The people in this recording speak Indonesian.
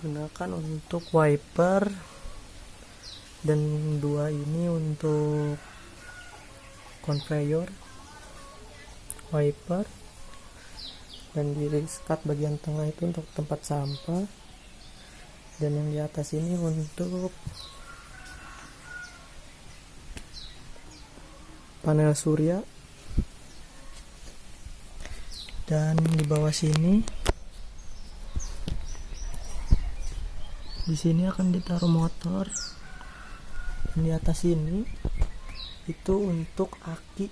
gunakan untuk wiper, dan dua ini untuk conveyor wiper, dan di skat bagian tengah itu untuk tempat sampah, dan yang di atas ini untuk panel surya. Dan di bawah sini, di sini akan ditaruh motor, dan di atas ini itu untuk aki